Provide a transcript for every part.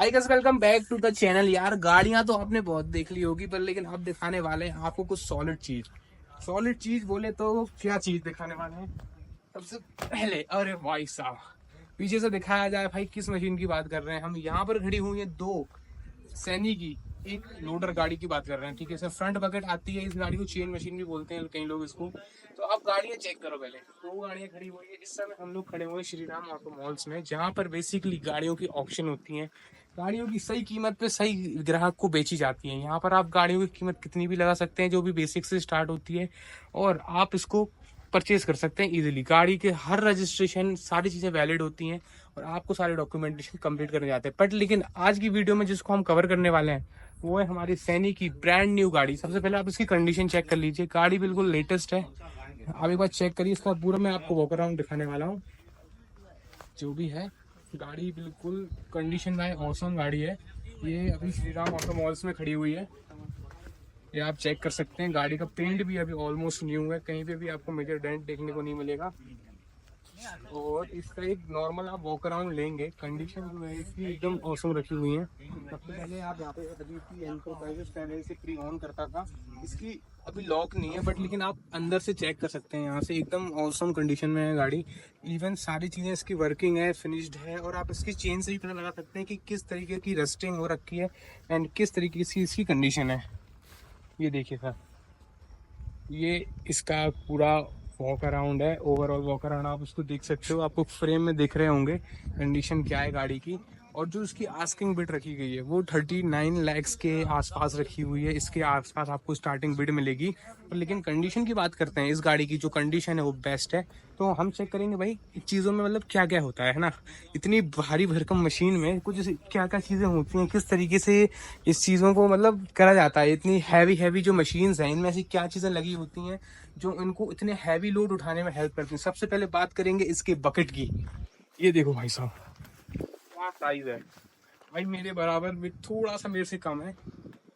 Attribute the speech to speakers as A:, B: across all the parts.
A: Hi guys, welcome back to the channel. यार गाड़ियां तो आपने बहुत देख ली होगी, पर लेकिन अब दिखाने वाले हैं आपको कुछ सॉलिड चीज बोले तो क्या चीज दिखाने वाले हैं। सबसे पहले अरे भाई साहब, पीछे से दिखाया जाए भाई किस मशीन की बात कर रहे हैं हम। यहाँ पर खड़ी हुई है दो सैनी की एक लोडर गाड़ी की बात कर रहे हैं। ठीक है, इसमें फ्रंट बकेट आती है। इस गाड़ी को चेन मशीन भी बोलते हैं कई लोग इसको। तो आप गाड़ियां चेक करो पहले। दो गाड़ियां खड़ी हुई है। इस समय हम लोग खड़े हुए हैं श्री राम ऑटो मॉल्स में, जहाँ पर बेसिकली गाड़ियों की ऑक्शन होती है। गाड़ियों की सही कीमत पे सही ग्राहक को बेची जाती है। यहाँ पर आप गाड़ियों की कीमत कितनी भी लगा सकते हैं, जो भी बेसिक से स्टार्ट होती है, और आप इसको परचेज कर सकते हैं इजीली। गाड़ी के हर रजिस्ट्रेशन सारी चीजें वैलिड होती हैं और आपको सारे डॉक्यूमेंटेशन कंप्लीट करने जाते हैं। बट लेकिन आज की वीडियो में जिसको हम कवर करने वाले हैं वो है हमारी सैनी की ब्रांड न्यू गाड़ी। सबसे पहले आप इसकी कंडीशन चेक कर लीजिए। गाड़ी बिल्कुल लेटेस्ट है, आप एक बार चेक करिए। इसका पूरा मैं आपको वॉक अराउंड दिखाने वाला हूँ। जो भी है गाड़ी बिल्कुल कंडीशन में ऑसम गाड़ी है। ये अभी श्री राम ऑटो मॉल्स में खड़ी हुई है, ये आप चेक कर सकते हैं। गाड़ी का पेंट भी अभी ऑलमोस्ट न्यू है, कहीं पे भी आपको मेजर डेंट देखने को नहीं मिलेगा। और इसका एक नॉर्मल आप वॉक अराउंड लेंगे, कंडीशन जो है इसकी एकदम औसम रखी हुई है। सबसे पहले आप यहाँ पे एंटरप्राइजेस पहले से प्री ऑन करता था, इसकी अभी लॉक नहीं है, बट लेकिन आप अंदर से चेक कर सकते हैं। यहाँ से एकदम औसम कंडीशन में है गाड़ी। इवन सारी चीज़ें इसकी वर्किंग है, फिनिश्ड है, और आप इसकी चेन से भी पता लगा सकते हैं कि किस तरीके की रस्टिंग हो रखी है एंड किस तरीके की इसकी कंडीशन है। ये देखिए सर, ये इसका पूरा वॉक अराउंड है। ओवरऑल वॉक अराउंड आप उसको देख सकते हो, आपको फ्रेम में दिख रहे होंगे कंडीशन क्या है गाड़ी की। और जो इसकी आस्किंग बिड रखी गई है वो 39 लाख के आसपास रखी हुई है। इसके आसपास आपको स्टार्टिंग बिड मिलेगी। पर लेकिन कंडीशन की बात करते हैं, इस गाड़ी की जो कंडीशन है वो बेस्ट है। तो हम चेक करेंगे भाई चीज़ों में मतलब क्या क्या होता है ना। इतनी भारी भरकम मशीन में कुछ क्या क्या चीज़ें होती हैं, किस तरीके से इस चीज़ों को मतलब करा जाता है। इतनी हैवी जो मशीन्स हैं, इनमें ऐसी क्या चीज़ें लगी होती हैं जो इनको इतने हैवी लोड उठाने में हेल्प करती हैं। सबसे पहले बात करेंगे इसके बकेट की। ये देखो भाई साहब, क्या साइज है भाई, मेरे बराबर में थोड़ा सा मेरे से कम है।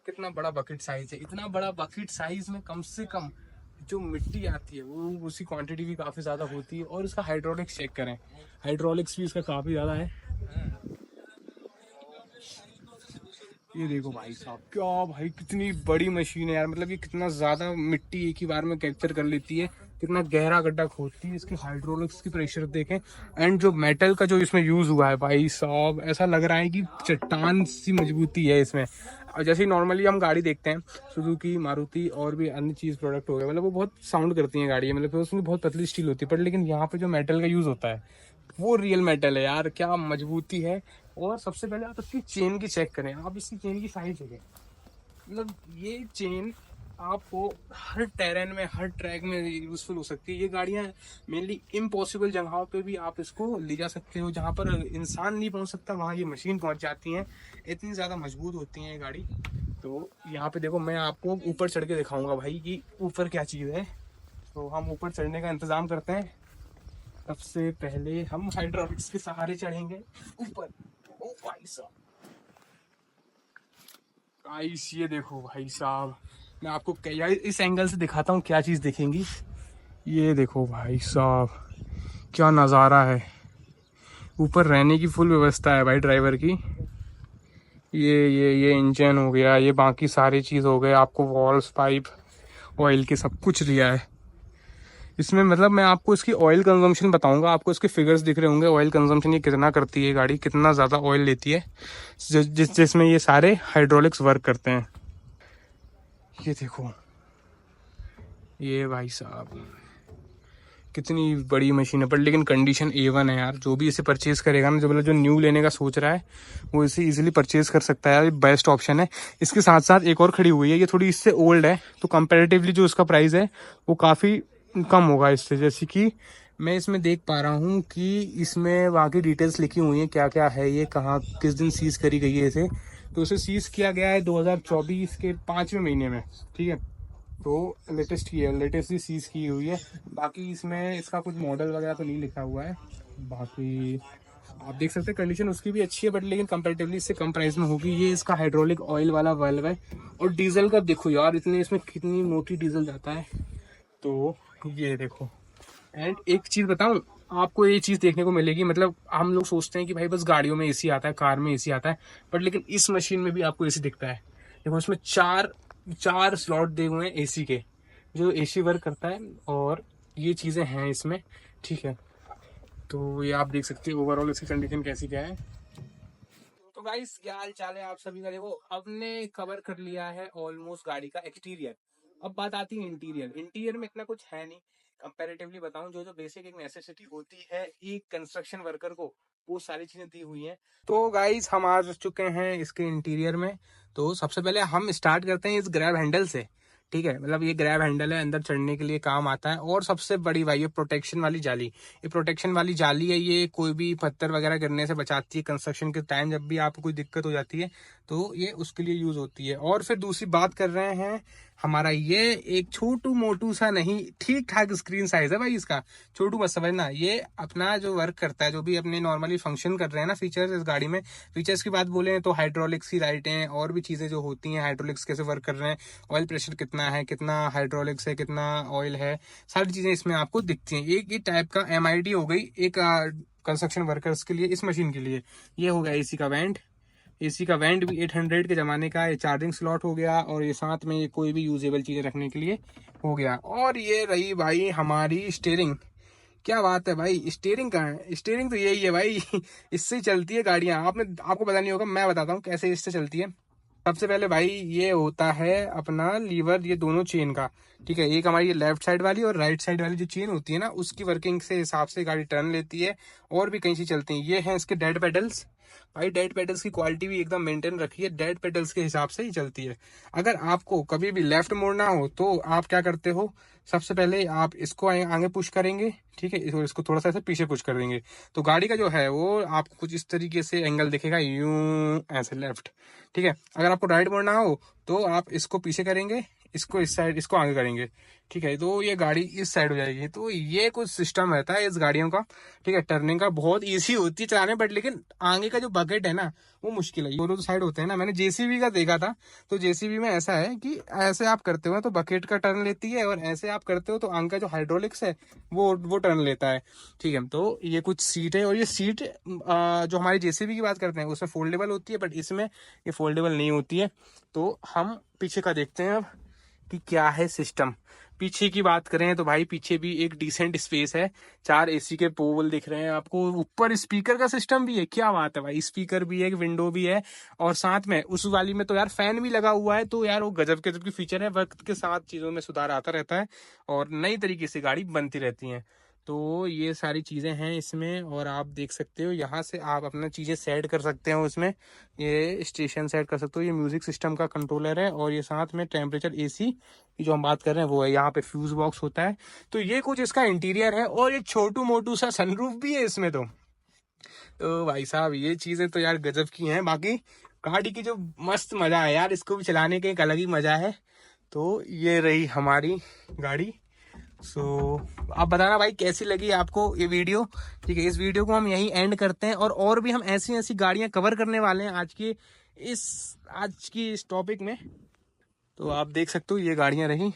A: कितना बड़ा बकेट साइज है। इतना बड़ा बकेट साइज में कम से कम जो मिट्टी आती है वो उसकी क्वांटिटी भी काफ़ी ज़्यादा होती है। और इसका हाइड्रोलिक्स चेक करें, हाइड्रोलिक्स भी इसका काफ़ी ज़्यादा है। ये देखो भाई साहब, क्या भाई कितनी बड़ी मशीन है यार। मतलब ये कितना ज़्यादा मिट्टी एक ही बार में कैप्चर कर लेती है, कितना गहरा गड्ढा खोदती है। इसके हाइड्रोलिक्स की प्रेशर देखें, एंड जो मेटल का जो इसमें यूज़ हुआ है भाई साहब, ऐसा लग रहा है कि चट्टान सी मजबूती है इसमें। और जैसे नॉर्मली हम गाड़ी देखते हैं सुजुकी, मारुति और भी अन्य चीज़ प्रोडक्ट हो गए, मतलब वो बहुत साउंड करती हैं गाड़ियाँ, मतलब उसमें बहुत पतली स्टील होती है। पर लेकिन यहाँ पे जो मेटल का यूज़ होता है वो रियल मेटल है यार, क्या मजबूती है। और सबसे पहले आप इसकी चेन की चेक करें, आप इसकी चेन की साइज देखें। मतलब ये चेन आपको हर टेरेन में, हर ट्रैक में यूजफुल हो सकती है। ये गाड़ियाँ मेनली इम्पॉसिबल जगहों पे भी आप इसको ले जा सकते हो, जहाँ पर इंसान नहीं पहुँच सकता वहाँ ये मशीन पहुँच जाती हैं। इतनी ज़्यादा मजबूत होती हैं ये गाड़ी। तो यहाँ पे देखो, मैं आपको ऊपर चढ़ के दिखाऊंगा भाई कि ऊपर क्या चीज़ है। तो हम ऊपर चढ़ने का इंतज़ाम करते हैं। सबसे पहले हम हाइड्रोलिक्स के सहारे चढ़ेंगे ऊपर। ओ भाई साहब, गाइस ये देखो भाई साहब, मैं आपको यार इस एंगल से दिखाता हूँ क्या चीज़ दिखेंगी। ये देखो भाई साहब, क्या नज़ारा है। ऊपर रहने की फुल व्यवस्था है भाई ड्राइवर की। ये इंजन हो गया, ये बाकी सारी चीज़ हो गए। आपको वॉल्स, पाइप, ऑयल के सब कुछ दिया है इसमें। मतलब मैं आपको इसकी ऑयल कंजम्पशन बताऊंगा, आपको इसके फिगर्स दिख रहे होंगे ऑयल कंजम्पशन ये कितना करती है गाड़ी, कितना ज़्यादा ऑयल लेती है जिसमें ये सारे हाइड्रोलिक्स वर्क करते हैं। ये देखो, ये भाई साहब कितनी बड़ी मशीन है। पर लेकिन कंडीशन A1 है यार। जो भी इसे परचेज करेगा ना, जो मतलब जो न्यू लेने का सोच रहा है वो इसे इजीली परचेज कर सकता है यार, बेस्ट ऑप्शन है। इसके साथ साथ एक और खड़ी हुई है, ये थोड़ी इससे ओल्ड है, तो कंपेरेटिवली जो इसका प्राइस है वो काफ़ी कम होगा इससे। जैसे कि मैं इसमें देख पा रहा हूँ कि इसमें बाकी डिटेल्स लिखी हुई हैं, क्या क्या है ये, कहाँ किस दिन सीज करी गई है इसे। तो इसे सीज किया गया है 2024 के 5वें महीने में, ठीक है। तो लेटेस्ट ही है, लेटेस्ट ही सीज की हुई है। बाकी इसमें इसका कुछ मॉडल वगैरह तो नहीं लिखा हुआ है। बाकी आप देख सकते हैं कंडीशन उसकी भी अच्छी है, बट लेकिन कंपैरेटिवली इससे कम प्राइस में होगी। ये इसका हाइड्रोलिक ऑयल वाला वाल्व है। और डीजल का देखो यार, इतने इसमें कितनी मोटी डीजल जाता है। तो ये देखो, एंड एक चीज़ बताऊं, आपको ये चीज़ देखने को मिलेगी। मतलब हम लोग सोचते हैं कि भाई बस गाड़ियों में एसी आता है, कार में एसी आता है, बट लेकिन इस मशीन में भी आपको एसी दिखता है। देखो इसमें चार चार स्लॉट दिए हुए हैं एसी के, जो एसी वर्क करता है, और ये चीज़ें हैं इसमें, ठीक है। तो ये आप देख सकते हो ओवरऑल इसकी कंडीशन कैसी क्या है। तो गाइस क्या हाल चाल है आप सभी का। देखो हमने कवर कर लिया है ऑलमोस्ट गाड़ी का एक्सटीरियर। अब बात आती है इंटीरियर। इंटीरियर में इतना कुछ है नहीं, कंपैरेटिवली बताऊं, जो जो बेसिक एक नेसेसिटी होती है एक कंस्ट्रक्शन वर्कर को, वो सारी चीजें दी हुई हैं। तो गाइस हम आ चुके हैं इसके इंटीरियर में। तो सबसे पहले हम स्टार्ट करते हैं इस ग्रैब हैंडल से, ठीक है। मतलब ये ग्रैब हैंडल है, अंदर चढ़ने के लिए काम आता है। और सबसे बड़ी भाई ये प्रोटेक्शन वाली जाली, ये प्रोटेक्शन वाली जाली है, ये कोई भी पत्थर वगैरह गिरने से बचाती है। कंस्ट्रक्शन के टाइम जब भी आपको कोई दिक्कत हो जाती है तो ये उसके लिए यूज होती है। और फिर दूसरी बात कर रहे हैं हमारा, ये एक छोटू मोटू सा नहीं, ठीक ठाक स्क्रीन साइज है भाई इसका। छोटू मत समझना, ये अपना जो वर्क करता है, जो भी अपने नॉर्मली फंक्शन कर रहे हैं ना फीचर्स इस गाड़ी में। फीचर्स की बात बोले तो हाइड्रोलिक्स की लाइटें और भी चीजें जो होती हैं, हाइड्रोलिक्स कैसे वर्क कर रहे हैं, ऑयल प्रेशर कितना है, कितना हाइड्रोलिक्स है, कितना ऑयल है, सारी चीजें इसमें आपको दिखती हैं। एक ये टाइप का MID हो गई एक कंस्ट्रक्शन वर्कर्स के लिए, इस मशीन के लिए। ये हो गया एसी का वेंट। एसी का वेंट भी 800 के ज़माने का, ये चार्जिंग स्लॉट हो गया, और ये साथ में ये कोई भी यूजेबल चीज़ें रखने के लिए हो गया। और ये रही भाई हमारी स्टीयरिंग। क्या बात है भाई, स्टीयरिंग कहाँ है? स्टीयरिंग तो यही है भाई इससे ही चलती है गाड़ियाँ। आपको पता नहीं होगा, मैं बताता हूँ कैसे इससे चलती है। सबसे पहले भाई ये होता है अपना लीवर, ये दोनों चेन का, ठीक है। एक हमारी लेफ्ट साइड वाली और राइट साइड वाली जो चेन होती है ना, उसकी वर्किंग से हिसाब से गाड़ी टर्न लेती है। और भी कई चीज चलती हैं। ये हैं इसके डेड पेडल्स। भाई डेड पेडल्स की क्वालिटी भी एकदम मेंटेन रखी है, डेड पेडल्स के हिसाब से ही चलती है। अगर आपको कभी भी लेफ्ट मोड़ना हो तो आप क्या करते हो, सबसे पहले आप इसको आगे पुश करेंगे, ठीक है, इसको थोड़ा सा ऐसे पीछे पुश कर देंगे, तो गाड़ी का जो है वो आपको कुछ इस तरीके से एंगल दिखेगा, यूं ऐसे लेफ्ट, ठीक है। अगर आपको राइट मोड़ना हो तो आप इसको पीछे करेंगे, इसको इस साइड, इसको आगे करेंगे, ठीक है, तो ये गाड़ी इस साइड हो जाएगी। तो ये कुछ सिस्टम रहता है इस गाड़ियों का, ठीक है। टर्निंग का बहुत इजी होती है चलाने, बट लेकिन आगे का जो बकेट है ना वो मुश्किल है। दोनों साइड होते हैं ना, मैंने जेसीबी का देखा था, तो जेसीबी में ऐसा है कि ऐसे आप करते हो तो बकेट का टर्न लेती है, और ऐसे आप करते हो तो आगे का जो हाइड्रोलिक्स है वो टर्न लेता है, ठीक है। तो ये कुछ सीट है, और ये सीट जो हमारी जेसीबी की बात करते हैं उसमें फोल्डेबल होती है, बट इसमें ये फोल्डेबल नहीं होती है। तो हम पीछे का देखते हैं अब कि क्या है सिस्टम। पीछे की बात करें तो भाई पीछे भी एक डिसेंट स्पेस है, 4 एसी के पोल दिख रहे हैं आपको, ऊपर स्पीकर का सिस्टम भी है। क्या बात है भाई, स्पीकर भी है, एक विंडो भी है, और साथ में उस वाली में तो यार फैन भी लगा हुआ है। तो यार वो गजब गजब की फीचर है, वक्त के साथ चीजों में सुधार आता रहता है और नई तरीके से गाड़ी बनती रहती है। तो ये सारी चीज़ें हैं इसमें, और आप देख सकते हो यहाँ से आप अपना चीज़ें सेट कर सकते हो उसमें। ये स्टेशन सेट कर सकते हो, ये म्यूजिक सिस्टम का कंट्रोलर है, और ये साथ में टेम्परेचर एसी की जो हम बात कर रहे हैं वो है। यहाँ पे फ्यूज बॉक्स होता है। तो ये कुछ इसका इंटीरियर है, और ये छोटू मोटू सा सनरूफ भी है इसमें। तो भाई साहब ये चीज़ें तो यार गजब की हैं। बाकी गाड़ी की जो मस्त मज़ा है यार, इसको भी चलाने का एक अलग ही मज़ा है। तो ये रही हमारी गाड़ी। सो आप बताना भाई कैसी लगी आपको ये वीडियो, ठीक है। इस वीडियो को हम यहीं एंड करते हैं, और भी हम ऐसी ऐसी गाड़ियां कवर करने वाले हैं आज की इस टॉपिक में। तो आप देख सकते हो ये गाड़ियां रही।